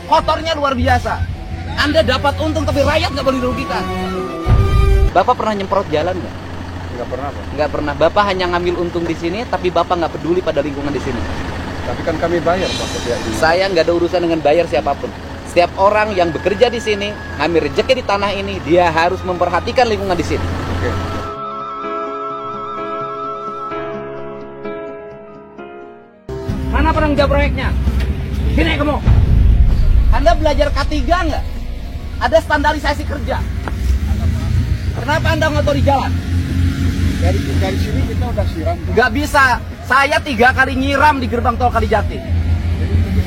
kotornya luar biasa. Anda dapat untung tapi rakyat nggak boleh dirugikan. Bapak pernah nyemprot jalan nggak? Nggak pernah, Pak. Nggak pernah. Bapak hanya ngambil untung di sini, tapi Bapak nggak peduli pada lingkungan di sini. Tapi kan kami bayar, Pak. Saya nggak ada urusan dengan bayar siapapun. Setiap orang yang bekerja di sini, ngambil rezeki di tanah ini, dia harus memperhatikan lingkungan di sini. Oke. Mana penanggung jawab proyeknya? Sini kamu. Anda belajar K3 nggak? Ada standarisasi kerja. Kenapa Anda ngotori jalan? Dari sini kita udah siram. Nggak bisa. Saya 3 kali nyiram di gerbang tol Kalijati.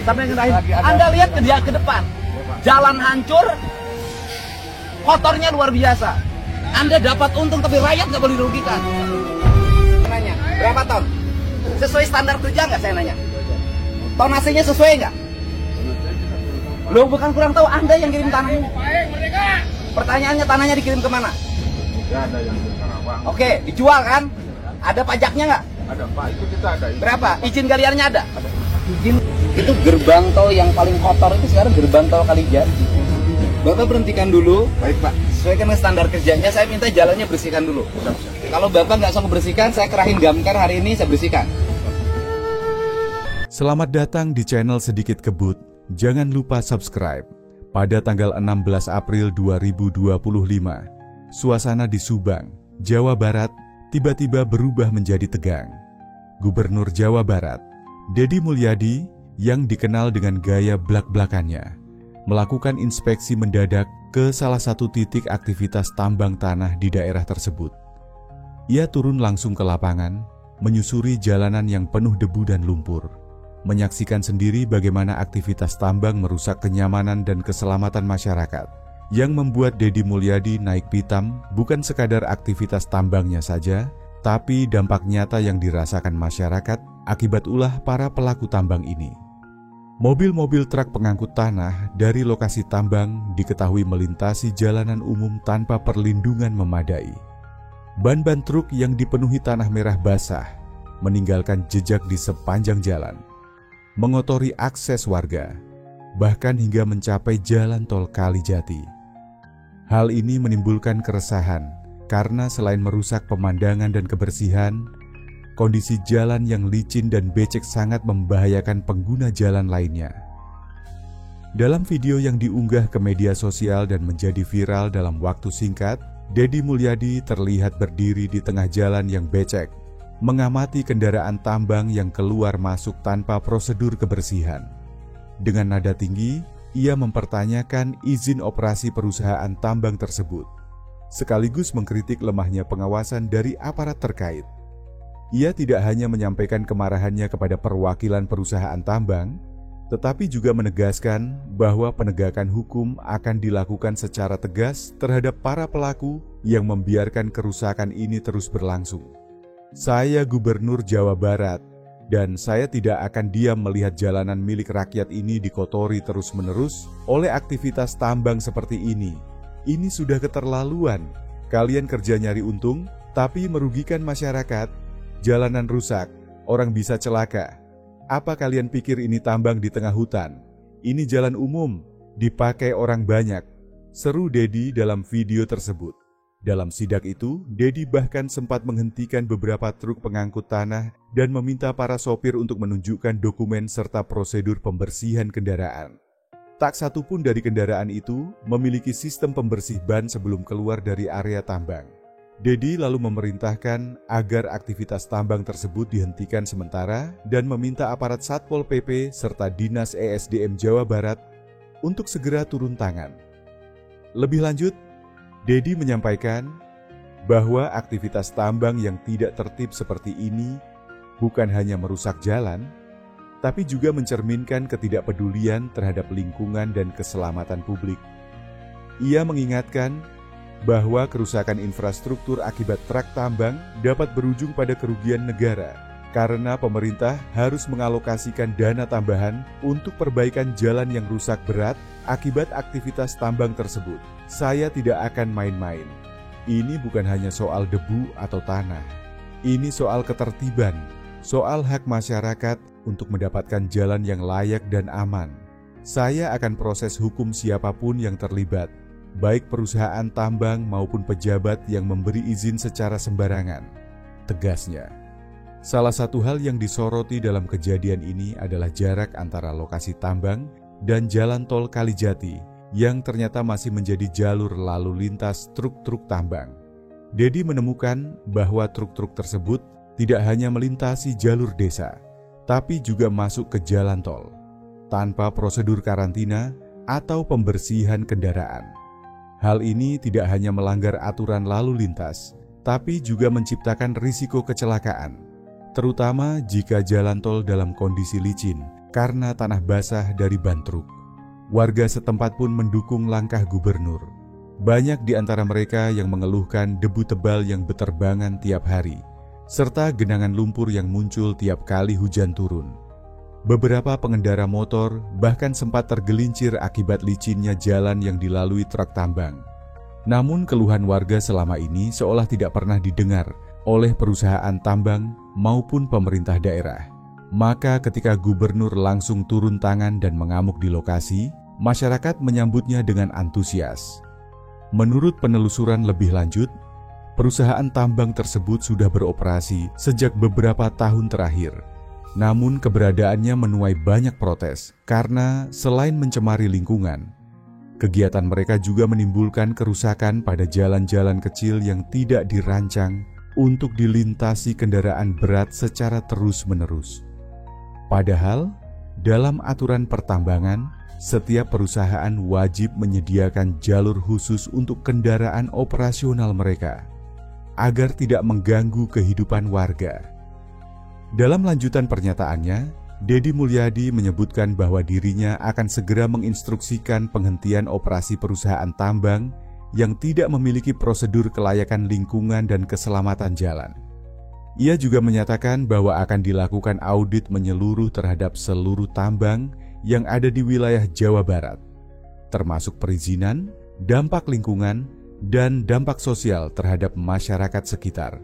Sampai Anda lihat ke depan. Jalan hancur, kotornya luar biasa. Anda dapat untung tapi rakyat nggak boleh dirugikan. Nanya, berapa ton? Sesuai standar kerja nggak saya nanya? Tonasenya sesuai nggak? Lo bukan kurang tahu, Anda yang kirim tanahnya. Pertanyaannya, tanahnya dikirim kemana? Ya, ada yang ke Karawang. Oke, dijual kan? Ada pajaknya nggak? Ada, Pak. Itu kita ada. Berapa? Izin galiannya ada? Izin. Itu gerbang tol yang paling kotor itu sekarang gerbang tol Kalijati. Bapak berhentikan dulu. Baik, Pak. Sesuaikan dengan standar kerjanya, saya minta jalannya bersihkan dulu. Kalau Bapak nggak sanggup bersihkan, saya kerahin damkar hari ini, saya bersihkan. Selamat datang di channel Sedikit Kebut. Jangan lupa subscribe. Pada tanggal 16 April 2025, suasana di Subang, Jawa Barat, tiba-tiba berubah menjadi tegang. Gubernur Jawa Barat, Deddy Mulyadi, yang dikenal dengan gaya blak-blakannya, melakukan inspeksi mendadak ke salah satu titik aktivitas tambang tanah di daerah tersebut. Ia turun langsung ke lapangan, menyusuri jalanan yang penuh debu dan lumpur, menyaksikan sendiri bagaimana aktivitas tambang merusak kenyamanan dan keselamatan masyarakat, yang membuat Deddy Mulyadi naik pitam bukan sekadar aktivitas tambangnya saja, tapi dampak nyata yang dirasakan masyarakat akibat ulah para pelaku tambang ini. Mobil-mobil truk pengangkut tanah dari lokasi tambang diketahui melintasi jalanan umum tanpa perlindungan memadai. Ban-ban truk yang dipenuhi tanah merah basah meninggalkan jejak di sepanjang jalan, mengotori akses warga, bahkan hingga mencapai jalan tol Kalijati. Hal ini menimbulkan keresahan karena selain merusak pemandangan dan kebersihan, kondisi jalan yang licin dan becek sangat membahayakan pengguna jalan lainnya. Dalam video yang diunggah ke media sosial dan menjadi viral dalam waktu singkat, Deddy Mulyadi terlihat berdiri di tengah jalan yang becek, mengamati kendaraan tambang yang keluar masuk tanpa prosedur kebersihan. Dengan nada tinggi, ia mempertanyakan izin operasi perusahaan tambang tersebut, sekaligus mengkritik lemahnya pengawasan dari aparat terkait. Ia tidak hanya menyampaikan kemarahannya kepada perwakilan perusahaan tambang, tetapi juga menegaskan bahwa penegakan hukum akan dilakukan secara tegas terhadap para pelaku yang membiarkan kerusakan ini terus berlangsung. Saya Gubernur Jawa Barat, dan saya tidak akan diam melihat jalanan milik rakyat ini dikotori terus-menerus oleh aktivitas tambang seperti ini. Ini sudah keterlaluan. Kalian kerja nyari untung, tapi merugikan masyarakat. Jalanan rusak, orang bisa celaka. Apa kalian pikir ini tambang di tengah hutan? Ini jalan umum, dipakai orang banyak. Seru Deddy dalam video tersebut. Dalam sidak itu, Deddy bahkan sempat menghentikan beberapa truk pengangkut tanah dan meminta para sopir untuk menunjukkan dokumen serta prosedur pembersihan kendaraan. Tak satu pun dari kendaraan itu memiliki sistem pembersih ban sebelum keluar dari area tambang. Deddy lalu memerintahkan agar aktivitas tambang tersebut dihentikan sementara dan meminta aparat Satpol PP serta Dinas ESDM Jawa Barat untuk segera turun tangan. Lebih lanjut, Deddy menyampaikan bahwa aktivitas tambang yang tidak tertib seperti ini bukan hanya merusak jalan, tapi juga mencerminkan ketidakpedulian terhadap lingkungan dan keselamatan publik. Ia mengingatkan bahwa kerusakan infrastruktur akibat truk tambang dapat berujung pada kerugian negara karena pemerintah harus mengalokasikan dana tambahan untuk perbaikan jalan yang rusak berat akibat aktivitas tambang tersebut. Saya tidak akan main-main. Ini bukan hanya soal debu atau tanah. Ini soal ketertiban, soal hak masyarakat untuk mendapatkan jalan yang layak dan aman. Saya akan proses hukum siapapun yang terlibat, baik perusahaan tambang maupun pejabat yang memberi izin secara sembarangan, tegasnya. Salah satu hal yang disoroti dalam kejadian ini adalah jarak antara lokasi tambang dan jalan tol Kalijati yang ternyata masih menjadi jalur lalu lintas truk-truk tambang. Dedi menemukan bahwa truk-truk tersebut tidak hanya melintasi jalur desa, tapi juga masuk ke jalan tol, tanpa prosedur karantina atau pembersihan kendaraan. Hal ini tidak hanya melanggar aturan lalu lintas, tapi juga menciptakan risiko kecelakaan, terutama jika jalan tol dalam kondisi licin karena tanah basah dari ban truk. Warga setempat pun mendukung langkah gubernur. Banyak di antara mereka yang mengeluhkan debu tebal yang berterbangan tiap hari, serta genangan lumpur yang muncul tiap kali hujan turun. Beberapa pengendara motor bahkan sempat tergelincir akibat licinnya jalan yang dilalui truk tambang. Namun keluhan warga selama ini seolah tidak pernah didengar oleh perusahaan tambang maupun pemerintah daerah. Maka ketika gubernur langsung turun tangan dan mengamuk di lokasi, masyarakat menyambutnya dengan antusias. Menurut penelusuran lebih lanjut, perusahaan tambang tersebut sudah beroperasi sejak beberapa tahun terakhir. Namun keberadaannya menuai banyak protes karena selain mencemari lingkungan, kegiatan mereka juga menimbulkan kerusakan pada jalan-jalan kecil yang tidak dirancang untuk dilintasi kendaraan berat secara terus-menerus. Padahal, dalam aturan pertambangan, setiap perusahaan wajib menyediakan jalur khusus untuk kendaraan operasional mereka, agar tidak mengganggu kehidupan warga. Dalam lanjutan pernyataannya, Dedi Mulyadi menyebutkan bahwa dirinya akan segera menginstruksikan penghentian operasi perusahaan tambang yang tidak memiliki prosedur kelayakan lingkungan dan keselamatan jalan. Ia juga menyatakan bahwa akan dilakukan audit menyeluruh terhadap seluruh tambang yang ada di wilayah Jawa Barat, termasuk perizinan, dampak lingkungan, dan dampak sosial terhadap masyarakat sekitar.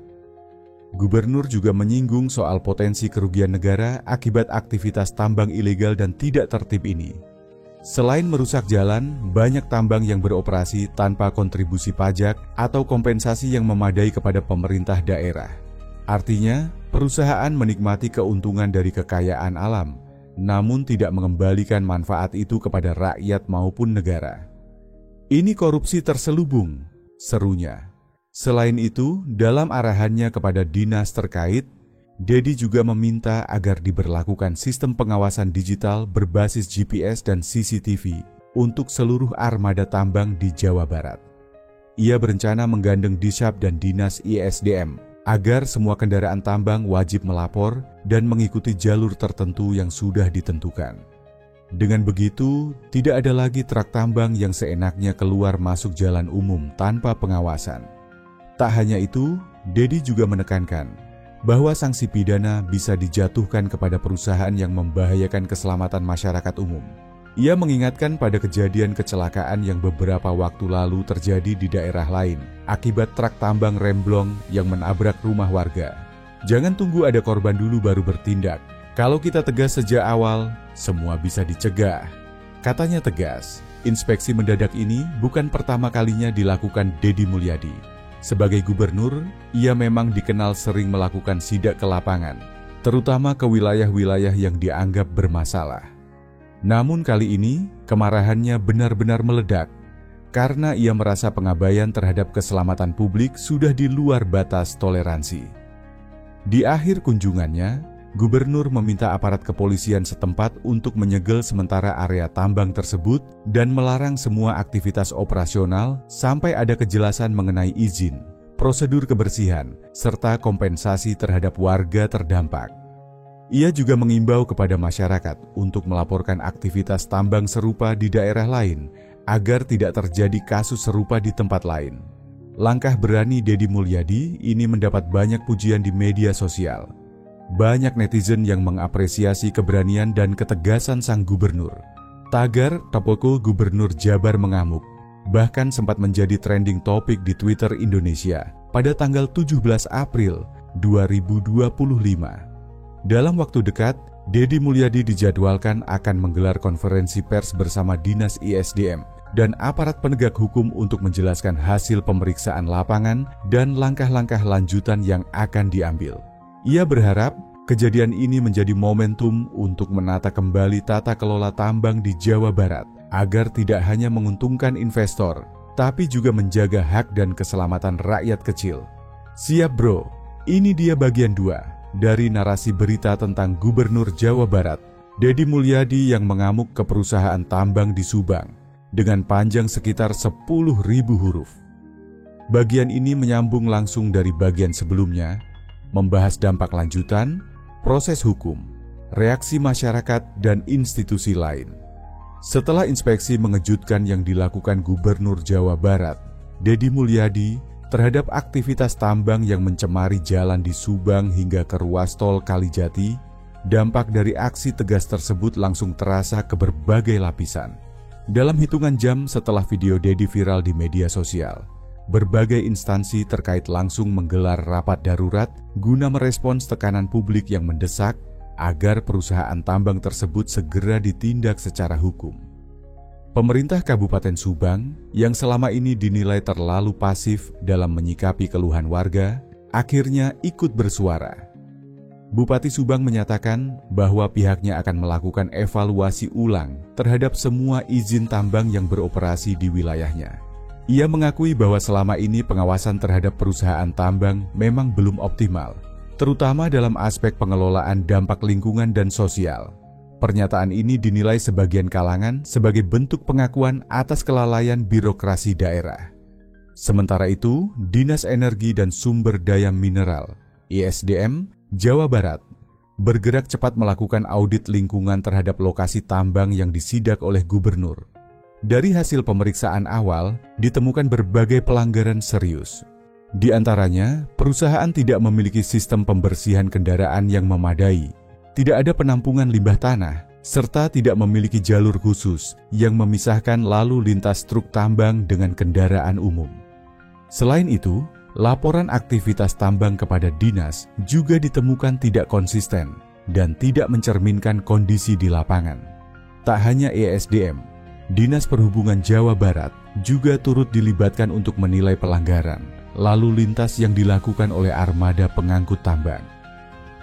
Gubernur juga menyinggung soal potensi kerugian negara akibat aktivitas tambang ilegal dan tidak tertib ini. Selain merusak jalan, banyak tambang yang beroperasi tanpa kontribusi pajak atau kompensasi yang memadai kepada pemerintah daerah. Artinya, perusahaan menikmati keuntungan dari kekayaan alam, namun tidak mengembalikan manfaat itu kepada rakyat maupun negara. Ini korupsi terselubung, serunya. Selain itu, dalam arahannya kepada dinas terkait, Dedi juga meminta agar diberlakukan sistem pengawasan digital berbasis GPS dan CCTV untuk seluruh armada tambang di Jawa Barat. Ia berencana menggandeng Dishab dan Dinas ISDM agar semua kendaraan tambang wajib melapor dan mengikuti jalur tertentu yang sudah ditentukan. Dengan begitu, tidak ada lagi truk tambang yang seenaknya keluar masuk jalan umum tanpa pengawasan. Tak hanya itu, Dedi juga menekankan bahwa sanksi pidana bisa dijatuhkan kepada perusahaan yang membahayakan keselamatan masyarakat umum. Ia mengingatkan pada kejadian kecelakaan yang beberapa waktu lalu terjadi di daerah lain akibat truk tambang remblong yang menabrak rumah warga. Jangan tunggu ada korban dulu baru bertindak. Kalau kita tegas sejak awal, semua bisa dicegah. Katanya tegas, inspeksi mendadak ini bukan pertama kalinya dilakukan Dedi Mulyadi. Sebagai gubernur, ia memang dikenal sering melakukan sidak ke lapangan, terutama ke wilayah-wilayah yang dianggap bermasalah. Namun kali ini, kemarahannya benar-benar meledak, karena ia merasa pengabaian terhadap keselamatan publik sudah di luar batas toleransi. Di akhir kunjungannya, Gubernur meminta aparat kepolisian setempat untuk menyegel sementara area tambang tersebut dan melarang semua aktivitas operasional sampai ada kejelasan mengenai izin, prosedur kebersihan, serta kompensasi terhadap warga terdampak. Ia juga mengimbau kepada masyarakat untuk melaporkan aktivitas tambang serupa di daerah lain agar tidak terjadi kasus serupa di tempat lain. Langkah berani Dedi Mulyadi ini mendapat banyak pujian di media sosial. Banyak netizen yang mengapresiasi keberanian dan ketegasan sang gubernur. Tagar "Topoko Gubernur Jabar mengamuk" bahkan sempat menjadi trending topik di Twitter Indonesia pada tanggal 17 April 2025. Dalam waktu dekat, Deddy Mulyadi dijadwalkan akan menggelar konferensi pers bersama Dinas ISDM dan aparat penegak hukum untuk menjelaskan hasil pemeriksaan lapangan dan langkah-langkah lanjutan yang akan diambil. Ia berharap kejadian ini menjadi momentum untuk menata kembali tata kelola tambang di Jawa Barat agar tidak hanya menguntungkan investor, tapi juga menjaga hak dan keselamatan rakyat kecil. Siap bro, ini dia bagian 2 dari narasi berita tentang Gubernur Jawa Barat, Deddy Mulyadi yang mengamuk ke perusahaan tambang di Subang dengan panjang sekitar 10.000 huruf. Bagian ini menyambung langsung dari bagian sebelumnya, membahas dampak lanjutan, proses hukum, reaksi masyarakat, dan institusi lain. Setelah inspeksi mengejutkan yang dilakukan Gubernur Jawa Barat, Deddy Mulyadi, terhadap aktivitas tambang yang mencemari jalan di Subang hingga ke ruas tol Kalijati, dampak dari aksi tegas tersebut langsung terasa ke berbagai lapisan. Dalam hitungan jam setelah video Deddy viral di media sosial, berbagai instansi terkait langsung menggelar rapat darurat guna merespons tekanan publik yang mendesak agar perusahaan tambang tersebut segera ditindak secara hukum. Pemerintah Kabupaten Subang yang selama ini dinilai terlalu pasif dalam menyikapi keluhan warga, akhirnya ikut bersuara. Bupati Subang menyatakan bahwa pihaknya akan melakukan evaluasi ulang terhadap semua izin tambang yang beroperasi di wilayahnya. Ia mengakui bahwa selama ini pengawasan terhadap perusahaan tambang memang belum optimal, terutama dalam aspek pengelolaan dampak lingkungan dan sosial. Pernyataan ini dinilai sebagian kalangan sebagai bentuk pengakuan atas kelalaian birokrasi daerah. Sementara itu, Dinas Energi dan Sumber Daya Mineral (ISDM) Jawa Barat bergerak cepat melakukan audit lingkungan terhadap lokasi tambang yang disidak oleh gubernur. Dari hasil pemeriksaan awal, ditemukan berbagai pelanggaran serius. Di antaranya, perusahaan tidak memiliki sistem pembersihan kendaraan yang memadai, tidak ada penampungan limbah tanah, serta tidak memiliki jalur khusus yang memisahkan lalu lintas truk tambang dengan kendaraan umum. Selain itu, laporan aktivitas tambang kepada dinas juga ditemukan tidak konsisten dan tidak mencerminkan kondisi di lapangan. Tak hanya ISDM, Dinas Perhubungan Jawa Barat juga turut dilibatkan untuk menilai pelanggaran lalu lintas yang dilakukan oleh armada pengangkut tambang.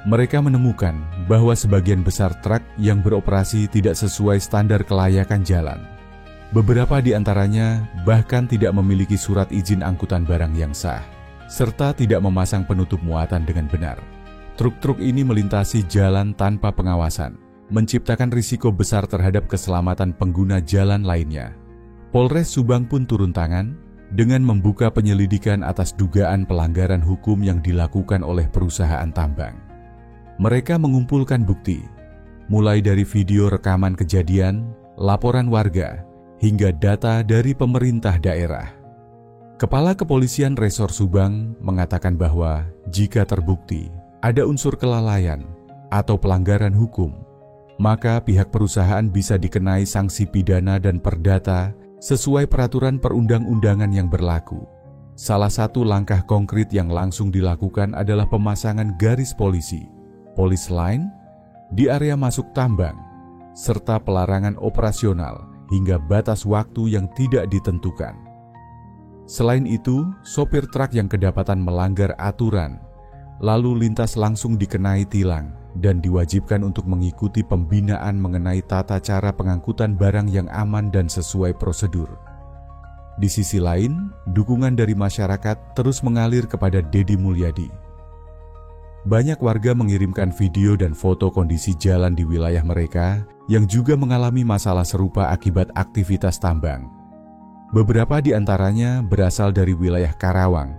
Mereka menemukan bahwa sebagian besar truk yang beroperasi tidak sesuai standar kelayakan jalan. Beberapa di antaranya bahkan tidak memiliki surat izin angkutan barang yang sah, serta tidak memasang penutup muatan dengan benar. Truk-truk ini melintasi jalan tanpa pengawasan, menciptakan risiko besar terhadap keselamatan pengguna jalan lainnya. Polres Subang pun turun tangan dengan membuka penyelidikan atas dugaan pelanggaran hukum yang dilakukan oleh perusahaan tambang. Mereka mengumpulkan bukti, mulai dari video rekaman kejadian, laporan warga, hingga data dari pemerintah daerah. Kepala Kepolisian Resor Subang mengatakan bahwa jika terbukti ada unsur kelalaian atau pelanggaran hukum, maka pihak perusahaan bisa dikenai sanksi pidana dan perdata sesuai peraturan perundang-undangan yang berlaku. Salah satu langkah konkret yang langsung dilakukan adalah pemasangan garis polisi, police line, di area masuk tambang, serta pelarangan operasional hingga batas waktu yang tidak ditentukan. Selain itu, sopir truk yang kedapatan melanggar aturan, lalu lintas langsung dikenai tilang dan diwajibkan untuk mengikuti pembinaan mengenai tata cara pengangkutan barang yang aman dan sesuai prosedur. Di sisi lain, dukungan dari masyarakat terus mengalir kepada Deddy Mulyadi. Banyak warga mengirimkan video dan foto kondisi jalan di wilayah mereka yang juga mengalami masalah serupa akibat aktivitas tambang. Beberapa di antaranya berasal dari wilayah Karawang,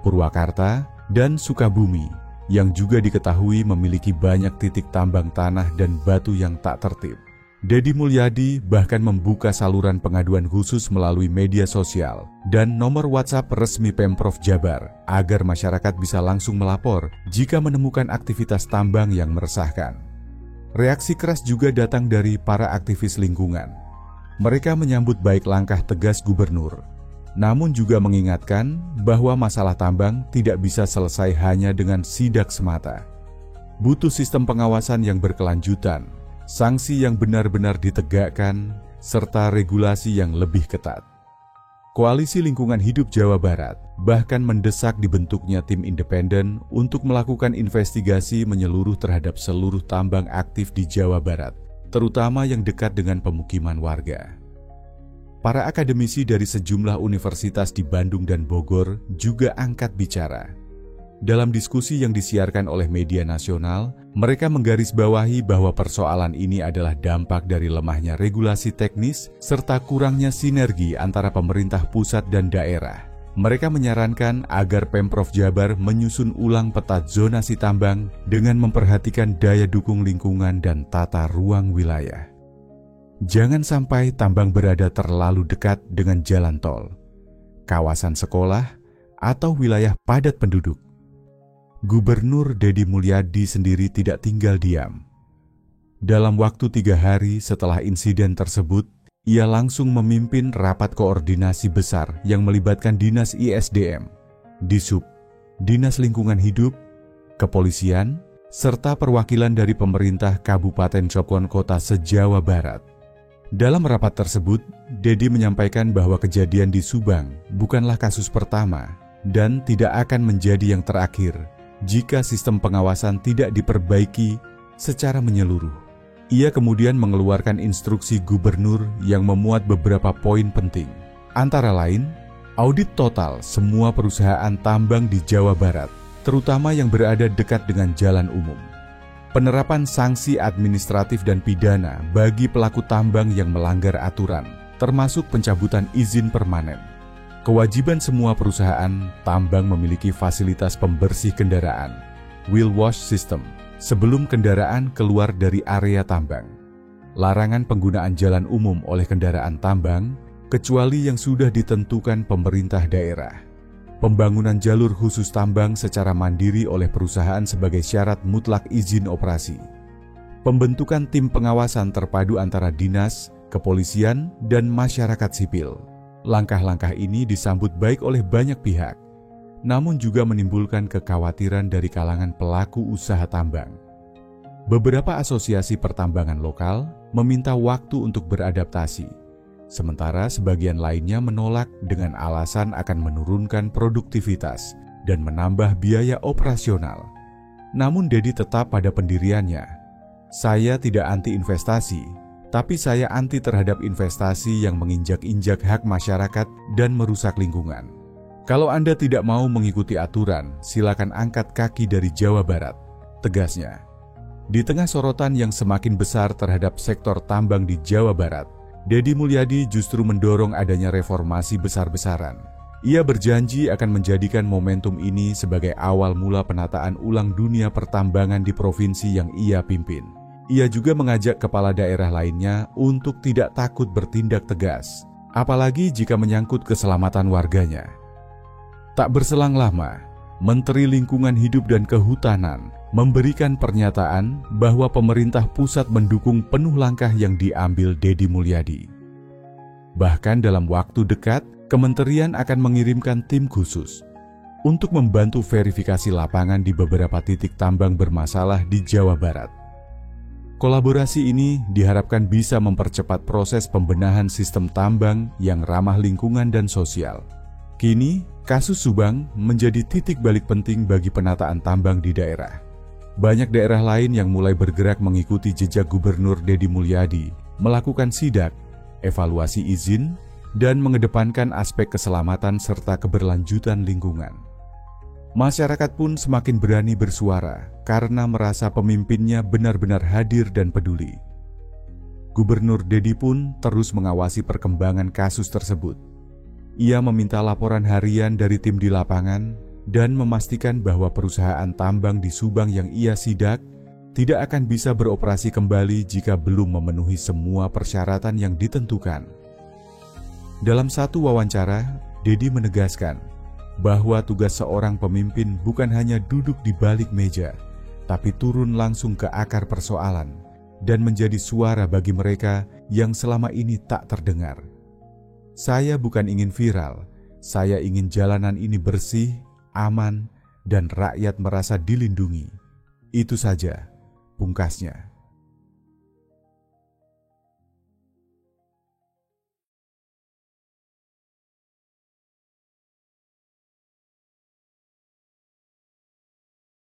Purwakarta, dan Sukabumi, yang juga diketahui memiliki banyak titik tambang tanah dan batu yang tak tertib. Deddy Mulyadi bahkan membuka saluran pengaduan khusus melalui media sosial dan nomor WhatsApp resmi Pemprov Jabar agar masyarakat bisa langsung melapor jika menemukan aktivitas tambang yang meresahkan. Reaksi keras juga datang dari para aktivis lingkungan. Mereka menyambut baik langkah tegas gubernur, namun juga mengingatkan bahwa masalah tambang tidak bisa selesai hanya dengan sidak semata. butuh sistem pengawasan yang berkelanjutan, sanksi yang benar-benar ditegakkan, serta regulasi yang lebih ketat. Koalisi Lingkungan Hidup Jawa Barat bahkan mendesak dibentuknya tim independen untuk melakukan investigasi menyeluruh terhadap seluruh tambang aktif di Jawa Barat, terutama yang dekat dengan pemukiman warga. Para akademisi dari sejumlah universitas di Bandung dan Bogor juga angkat bicara. Dalam diskusi yang disiarkan oleh media nasional, mereka menggarisbawahi bahwa persoalan ini adalah dampak dari lemahnya regulasi teknis serta kurangnya sinergi antara pemerintah pusat dan daerah. Mereka menyarankan agar Pemprov Jabar menyusun ulang peta zonasi tambang dengan memperhatikan daya dukung lingkungan dan tata ruang wilayah. Jangan sampai tambang berada terlalu dekat dengan jalan tol, kawasan sekolah, atau wilayah padat penduduk. Gubernur Deddy Mulyadi sendiri tidak tinggal diam. Dalam waktu 3 hari setelah insiden tersebut, ia langsung memimpin rapat koordinasi besar yang melibatkan Dinas ISDM, Disub, Dinas Lingkungan Hidup, Kepolisian, serta perwakilan dari pemerintah Kabupaten Cirebon Kota se-Jawa Barat. Dalam rapat tersebut, Deddy menyampaikan bahwa kejadian di Subang bukanlah kasus pertama dan tidak akan menjadi yang terakhir jika sistem pengawasan tidak diperbaiki secara menyeluruh. Ia kemudian mengeluarkan instruksi gubernur yang memuat beberapa poin penting. Antara lain, audit total semua perusahaan tambang di Jawa Barat, terutama yang berada dekat dengan jalan umum. Penerapan sanksi administratif dan pidana bagi pelaku tambang yang melanggar aturan, termasuk pencabutan izin permanen. Kewajiban semua perusahaan tambang memiliki fasilitas pembersih kendaraan, wheel wash system, sebelum kendaraan keluar dari area tambang. Larangan penggunaan jalan umum oleh kendaraan tambang, kecuali yang sudah ditentukan pemerintah daerah. Pembangunan jalur khusus tambang secara mandiri oleh perusahaan sebagai syarat mutlak izin operasi. Pembentukan tim pengawasan terpadu antara dinas, kepolisian, dan masyarakat sipil. Langkah-langkah ini disambut baik oleh banyak pihak, namun juga menimbulkan kekhawatiran dari kalangan pelaku usaha tambang. Beberapa asosiasi pertambangan lokal meminta waktu untuk beradaptasi, sementara sebagian lainnya menolak dengan alasan akan menurunkan produktivitas dan menambah biaya operasional. Namun Deddy tetap pada pendiriannya. Saya tidak anti investasi, tapi saya anti terhadap investasi yang menginjak-injak hak masyarakat dan merusak lingkungan. Kalau Anda tidak mau mengikuti aturan, silakan angkat kaki dari Jawa Barat, tegasnya. Di tengah sorotan yang semakin besar terhadap sektor tambang di Jawa Barat, Deddy Mulyadi justru mendorong adanya reformasi besar-besaran. Ia berjanji akan menjadikan momentum ini sebagai awal mula penataan ulang dunia pertambangan di provinsi yang ia pimpin. Ia juga mengajak kepala daerah lainnya untuk tidak takut bertindak tegas, apalagi jika menyangkut keselamatan warganya. Tak berselang lama, Menteri Lingkungan Hidup dan Kehutanan memberikan pernyataan bahwa pemerintah pusat mendukung penuh langkah yang diambil Deddy Mulyadi. Bahkan dalam waktu dekat, kementerian akan mengirimkan tim khusus untuk membantu verifikasi lapangan di beberapa titik tambang bermasalah di Jawa Barat. Kolaborasi ini diharapkan bisa mempercepat proses pembenahan sistem tambang yang ramah lingkungan dan sosial. Kini, kasus Subang menjadi titik balik penting bagi penataan tambang di daerah. Banyak daerah lain yang mulai bergerak mengikuti jejak Gubernur Deddy Mulyadi, melakukan sidak, evaluasi izin, dan mengedepankan aspek keselamatan serta keberlanjutan lingkungan. Masyarakat pun semakin berani bersuara karena merasa pemimpinnya benar-benar hadir dan peduli. Gubernur Deddy pun terus mengawasi perkembangan kasus tersebut. Ia meminta laporan harian dari tim di lapangan dan memastikan bahwa perusahaan tambang di Subang yang ia sidak tidak akan bisa beroperasi kembali jika belum memenuhi semua persyaratan yang ditentukan. Dalam satu wawancara, Deddy menegaskan bahwa tugas seorang pemimpin bukan hanya duduk di balik meja, tapi turun langsung ke akar persoalan dan menjadi suara bagi mereka yang selama ini tak terdengar. Saya bukan ingin viral, saya ingin jalanan ini bersih, aman, dan rakyat merasa dilindungi. Itu saja, pungkasnya.